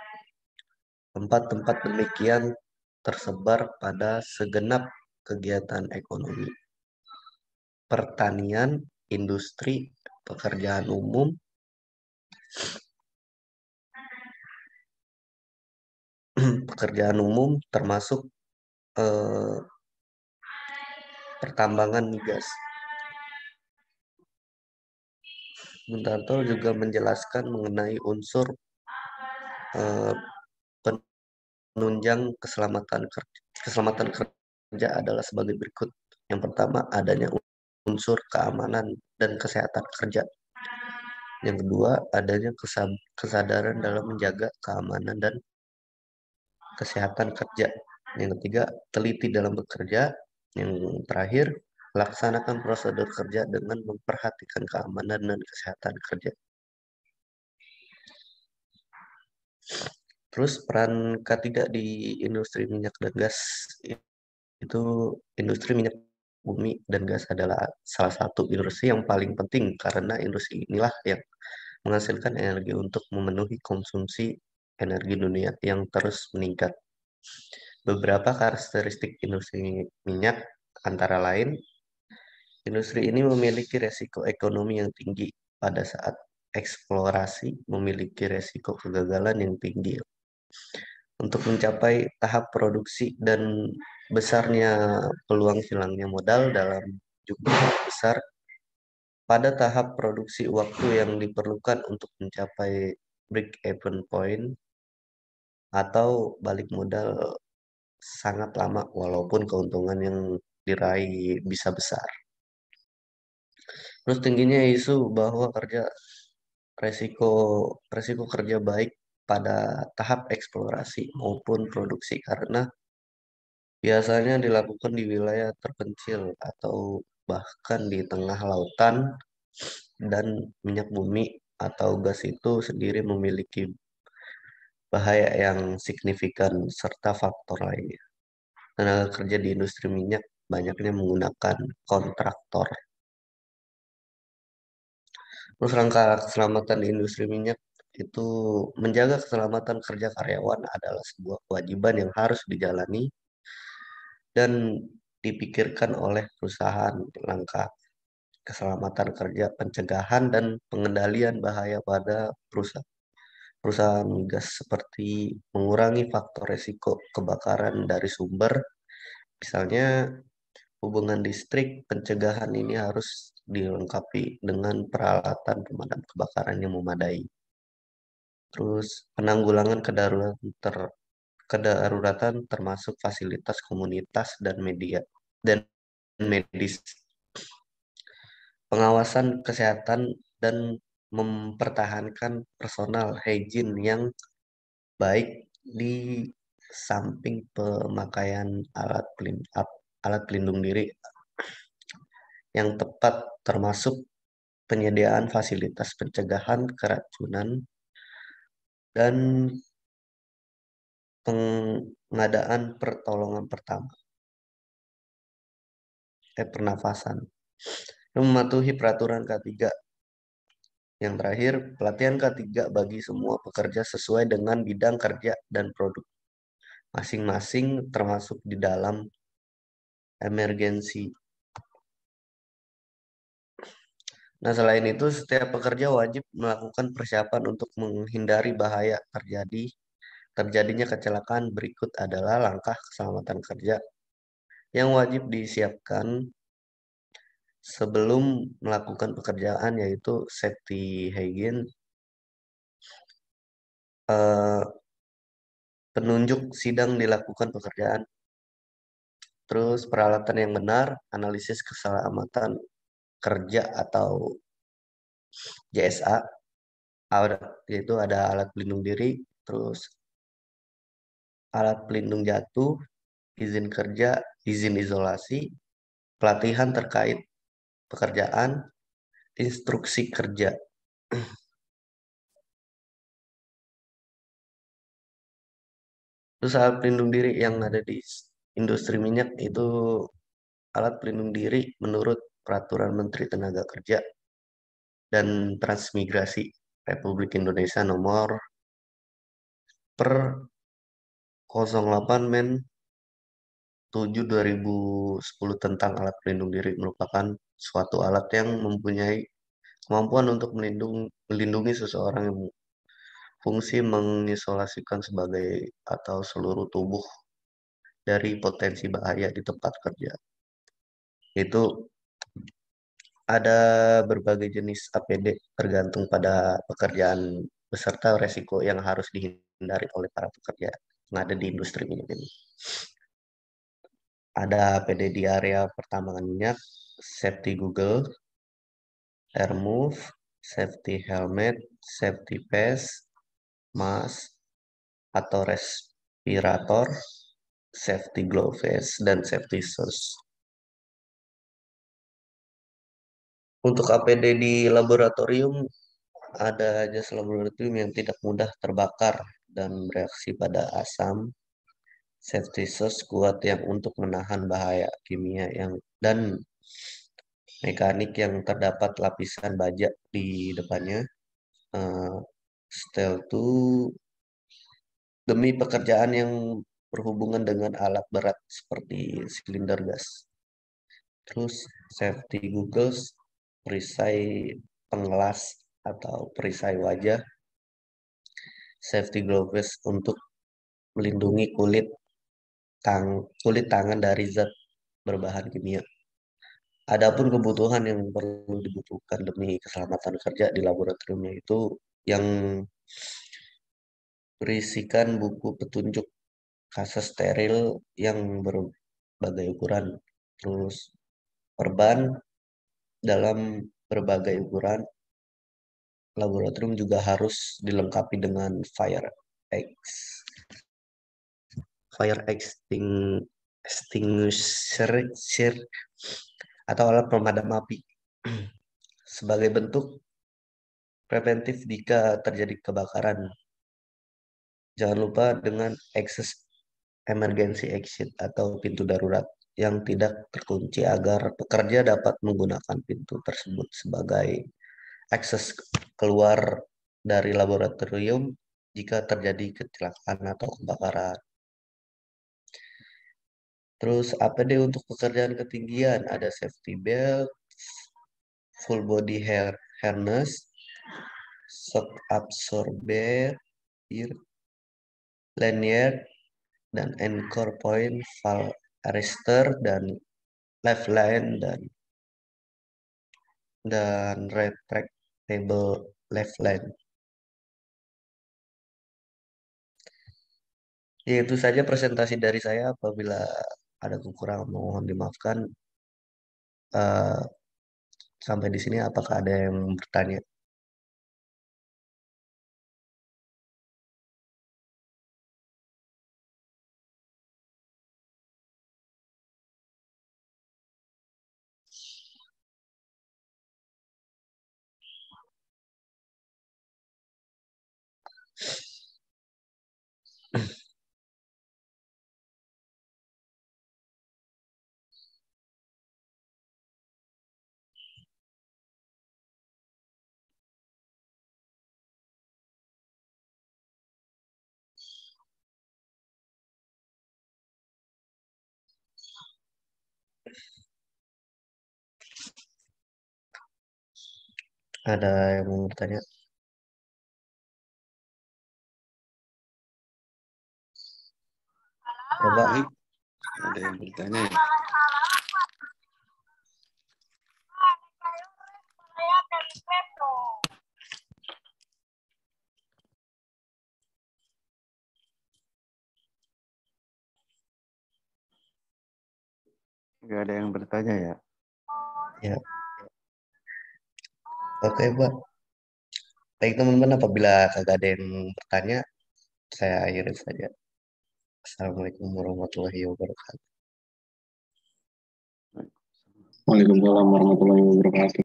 Speaker 5: Tempat-tempat demikian tersebar pada segenap kegiatan ekonomi, pertanian, industri, pekerjaan umum, termasuk pertambangan migas. Buntarto juga menjelaskan mengenai unsur penunjang keselamatan kerja adalah sebagai berikut. Yang pertama, adanya unsur keamanan dan kesehatan kerja. Yang kedua, adanya kesadaran dalam menjaga keamanan dan kesehatan kerja. Yang ketiga, teliti dalam bekerja. Yang terakhir, laksanakan prosedur kerja dengan memperhatikan keamanan dan kesehatan kerja. Terus peran ketiga di industri minyak dan gas itu, industri minyak bumi dan gas adalah salah satu industri yang paling penting karena industri inilah yang menghasilkan energi untuk memenuhi konsumsi energi dunia yang terus meningkat. Beberapa karakteristik industri minyak antara lain, industri ini memiliki resiko ekonomi yang tinggi pada saat eksplorasi, memiliki resiko kegagalan yang tinggi. Untuk mencapai tahap produksi dan besarnya peluang hilangnya modal dalam jumlah besar, pada tahap produksi waktu yang diperlukan untuk mencapai break-even point atau balik modal sangat lama walaupun keuntungan yang diraih bisa besar. Terus tingginya isu bahwa resiko kerja baik pada tahap eksplorasi maupun produksi karena biasanya dilakukan di wilayah terpencil atau bahkan di tengah lautan, dan minyak bumi atau gas itu sendiri memiliki bahaya yang signifikan serta faktor lainnya. Tenaga kerja di industri minyak banyaknya menggunakan kontraktor. Terus rangka keselamatan di industri minyak itu, menjaga keselamatan kerja karyawan adalah sebuah kewajiban yang harus dijalani dan dipikirkan oleh perusahaan. Langkah keselamatan kerja, pencegahan dan pengendalian bahaya pada perusahaan migas seperti mengurangi faktor risiko kebakaran dari sumber. Misalnya hubungan listrik, pencegahan ini harus dilengkapi dengan peralatan pemadam kebakaran yang memadai. Terus penanggulangan kedaruratan termasuk fasilitas komunitas dan medis. Pengawasan kesehatan dan mempertahankan personal hygiene yang baik di samping pemakaian alat pelindung diri yang tepat, termasuk penyediaan fasilitas pencegahan keracunan dan pengadaan pertolongan pernafasan. Mematuhi peraturan K3. Yang terakhir, pelatihan K3 bagi semua pekerja sesuai dengan bidang kerja dan produk masing-masing termasuk di dalam emergensi. Nah, selain itu, setiap pekerja wajib melakukan persiapan untuk menghindari bahaya terjadinya kecelakaan. Berikut adalah langkah keselamatan kerja yang wajib disiapkan sebelum melakukan pekerjaan, yaitu safety hygiene, eh, penunjuk sidang dilakukan pekerjaan, terus peralatan yang benar, analisis keselamatan kerja atau JSA, yaitu ada alat pelindung diri, terus alat pelindung jatuh, izin kerja, izin isolasi, pelatihan terkait pekerjaan, instruksi kerja. Terus alat pelindung diri yang ada di industri minyak itu alat pelindung diri menurut Peraturan Menteri Tenaga Kerja dan Transmigrasi Republik Indonesia nomor per 08 Men 7 2010 tentang alat pelindung diri merupakan suatu alat yang mempunyai kemampuan untuk melindungi seseorang yang fungsi mengisolasikan sebagai atau seluruh tubuh dari potensi bahaya di tempat kerja. Itu ada berbagai jenis APD tergantung pada pekerjaan beserta resiko yang harus dihindari oleh para pekerja yang ada di industri minyak ini. Ada APD di area pertambangan minyak, safety Google, air move, safety helmet, safety vest, mask atau respirator, safety gloves, dan safety shoes. Untuk APD di laboratorium, ada jas laboratorium yang tidak mudah terbakar dan bereaksi pada asam. Safety shoes kuat yang untuk menahan bahaya kimia dan mekanik yang terdapat lapisan baja di depannya. Steel to demi pekerjaan yang berhubungan dengan alat berat seperti silinder gas. Terus safety goggles, perisai pengelas atau perisai wajah, safety gloves untuk melindungi kulit tangan dari zat berbahan kimia. Adapun kebutuhan yang perlu dibutuhkan demi keselamatan kerja di laboratoriumnya itu yang berisikan buku petunjuk kasus steril yang berbagai ukuran, terus perban dalam berbagai ukuran. Laboratorium juga harus dilengkapi dengan fire extinguisher atau alat pemadam api sebagai bentuk preventif jika terjadi kebakaran. Jangan lupa dengan access emergency exit atau pintu darurat yang tidak terkunci agar pekerja dapat menggunakan pintu tersebut sebagai akses keluar dari laboratorium jika terjadi kecelakaan atau kebakaran. Terus APD untuk pekerjaan ketinggian ada safety belt, full body harness, shock absorber, lanyard, dan anchor point, valve arrestor, dan lifeline dan retractable lifeline. Ya, itu saja presentasi dari saya. Apabila ada kekurangan mohon dimaafkan. Eh, Sampai di sini apakah ada yang bertanya? Ada yang mau bertanya? Ya, Pak.
Speaker 1: Baik, ada yang bertanya ya? Nggak ada yang bertanya ya?
Speaker 5: Ya, oke, Pak. Baik, teman-teman, apabila kagak ada yang bertanya, saya akhiri saja. Assalamualaikum warahmatullahi wabarakatuh.
Speaker 2: Waalaikumsalam warahmatullahi wabarakatuh.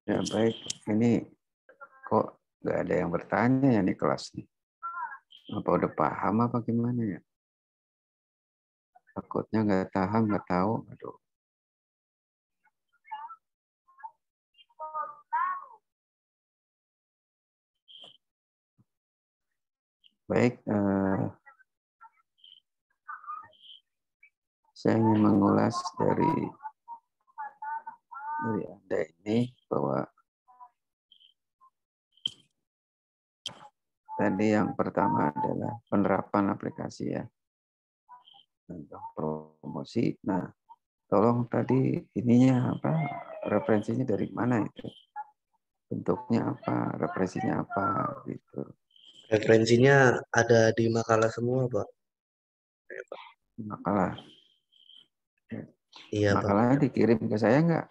Speaker 1: Ya baik, ini kok nggak ada yang bertanya ya nih kelas nih? Apa udah paham apa gimana ya? Takutnya nggak paham, nggak tahu. Aduh. Baik, saya ingin mengulas dari Anda ini bahwa tadi yang pertama adalah penerapan aplikasi ya tentang promosi. Nah, tolong tadi ininya apa referensinya dari mana itu? Bentuknya apa, referensinya apa gitu.
Speaker 5: Referensinya ada di makalah semua, Pak.
Speaker 1: Makalah.
Speaker 5: Iya, Pak.
Speaker 1: Makalahnya dikirim ke saya nggak?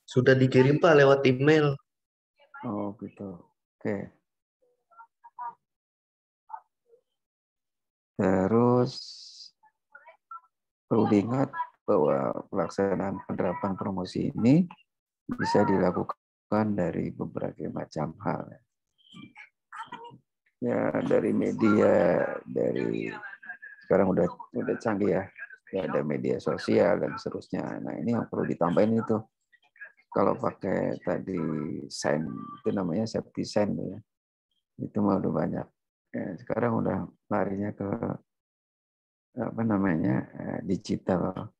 Speaker 5: Sudah dikirim, Pak, lewat email.
Speaker 1: Oh gitu. Oke. Terus perlu diingat bahwa pelaksanaan penerapan promosi ini bisa dilakukan dari berbagai macam hal. Ya dari media, dari sekarang udah canggih ya. Ya ada media sosial dan seterusnya. Nah ini yang perlu ditambahin itu. Kalau pakai tadi sign itu namanya safety sign ya. Itu mah udah banyak. Ya, sekarang udah larinya ke apa namanya digital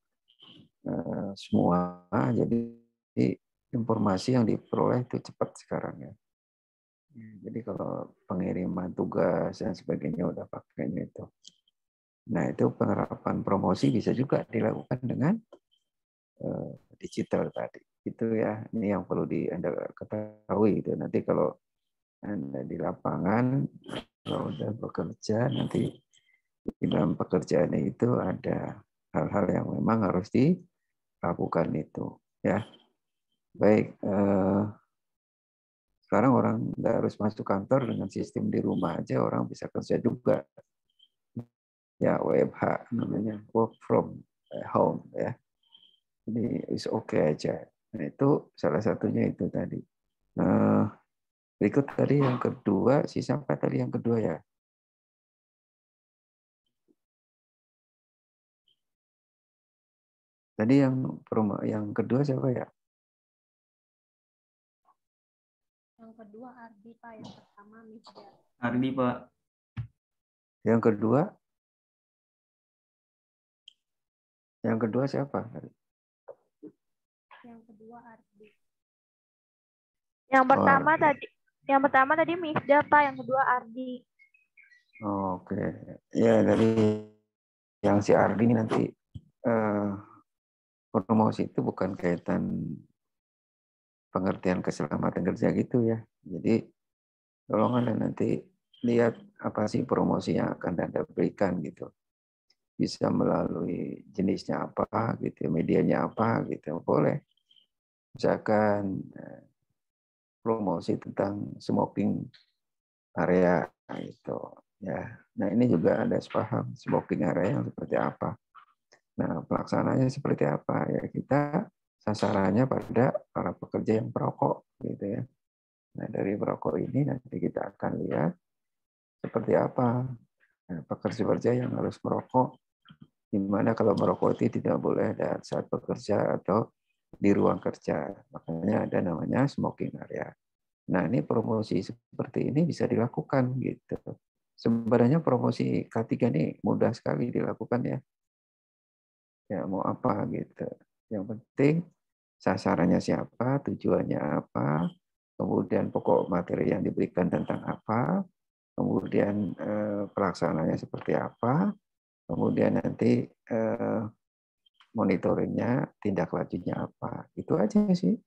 Speaker 1: semua. Jadi informasi yang diperoleh itu cepat sekarang ya. Jadi kalau pengiriman tugas dan sebagainya udah pakainya itu. Nah itu penerapan promosi bisa juga dilakukan dengan digital tadi. Itu ya, ini yang perlu Anda ketahui. Itu nanti kalau Anda di lapangan, kalau udah bekerja, nanti di dalam pekerjaan itu ada hal-hal yang memang harus dilakukan itu. Ya, baik. Sekarang orang nggak harus masuk kantor dengan sistem di rumah aja, orang bisa kerja juga. Ya, WFH namanya, work from home ya. Ini is okay aja. Nah, itu salah satunya itu tadi. Berikut tadi yang kedua, siapa tadi yang kedua ya? Tadi yang kedua siapa ya?
Speaker 3: Yang kedua Ardi, Pak. Yang pertama Misda.
Speaker 6: Ardi, Pak.
Speaker 1: Yang kedua? Yang kedua siapa?
Speaker 3: Yang kedua Ardi. Yang pertama
Speaker 1: Ardi.
Speaker 3: tadi Misda, Pak. Yang kedua Ardi.
Speaker 1: Oke. Ya, dari yang si Ardi ini nanti promosi itu bukan kaitan pengertian keselamatan kerja gitu ya. Jadi tolong Anda nanti lihat apa sih promosi yang akan Anda berikan gitu. Bisa melalui jenisnya apa gitu, medianya apa gitu, boleh. Misalkan promosi tentang smoking area itu ya. Nah, ini juga ada sepaham smoking area yang seperti apa. Nah, pelaksananya seperti apa ya, kita sasarannya pada para pekerja yang perokok gitu ya. Nah, dari perokok ini nanti kita akan lihat seperti apa pekerja-pekerja yang harus merokok, di mana kalau merokok itu tidak boleh saat bekerja atau di ruang kerja. Makanya ada namanya smoking area. Nah, ini promosi seperti ini bisa dilakukan gitu. Sebenarnya promosi K3 ini mudah sekali dilakukan ya. ya mau apa gitu. Yang penting sasarannya siapa, tujuannya apa, kemudian pokok materi yang diberikan tentang apa, kemudian pelaksanaannya seperti apa, kemudian nanti monitoringnya, tindak lanjutnya apa. Itu aja sih,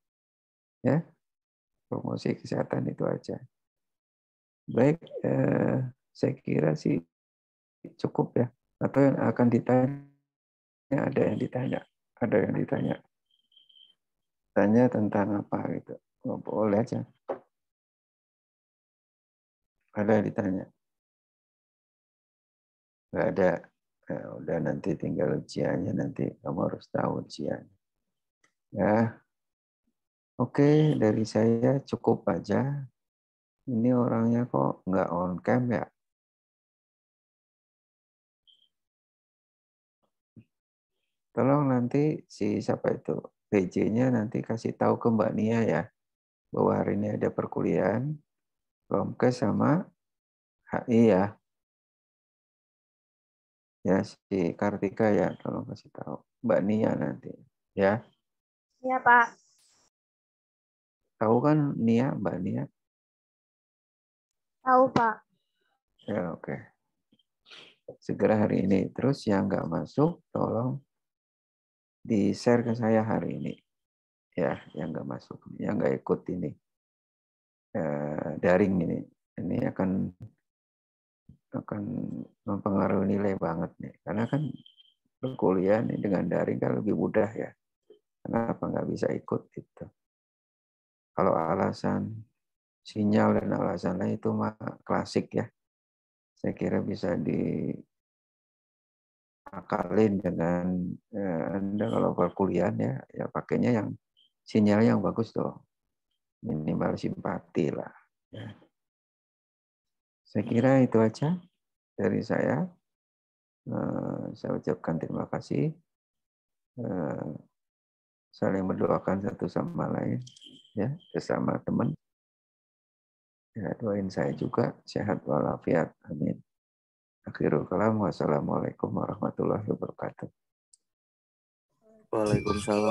Speaker 1: ya. Promosi kesehatan itu aja. Baik, saya kira sih cukup ya. Atau yang akan ditanya, ada yang ditanya, ada yang ditanya. Tanya tentang apa gitu. Oh, boleh aja. Ada yang ditanya. Nggak ada. Ya, udah nanti tinggal ujiannya, nanti kamu harus tahu ujian. Ya, oke, dari saya cukup aja. Ini orangnya kok nggak on cam ya? Tolong nanti si siapa itu PJ-nya nanti kasih tahu ke Mbak Nia ya bahwa hari ini ada perkuliahan Promkes sama HI ya. Ya si Kartika ya, tolong kasih tahu Mbak Nia nanti ya.
Speaker 3: Iya, Pak.
Speaker 1: Tahu kan Nia, Mbak Nia?
Speaker 3: Tahu, Pak.
Speaker 1: Ya oke. Segera hari ini. Terus yang nggak masuk, tolong di-share ke saya hari ini. Ya, yang nggak masuk, yang nggak ikut ini daring ini akan mempengaruhi nilai banget nih. Karena kan berkuliah nih dengan daring kan lebih mudah ya. Kenapa nggak bisa ikut gitu? Kalau alasan sinyal dan alasan lain itu mah klasik ya. Saya kira bisa diakalin dengan Anda kalau perkuliahan ya pakainya yang sinyal yang bagus tuh. Minimal simpati lah. Ya. Saya kira itu aja dari saya. Saya ucapkan terima kasih. Saling mendoakan satu sama lain. Ya, sesama teman. Ya, doain saya juga sehat walafiat. Amin. Akhirul kalam. Wassalamualaikum warahmatullahi wabarakatuh.
Speaker 4: Waalaikumsalam.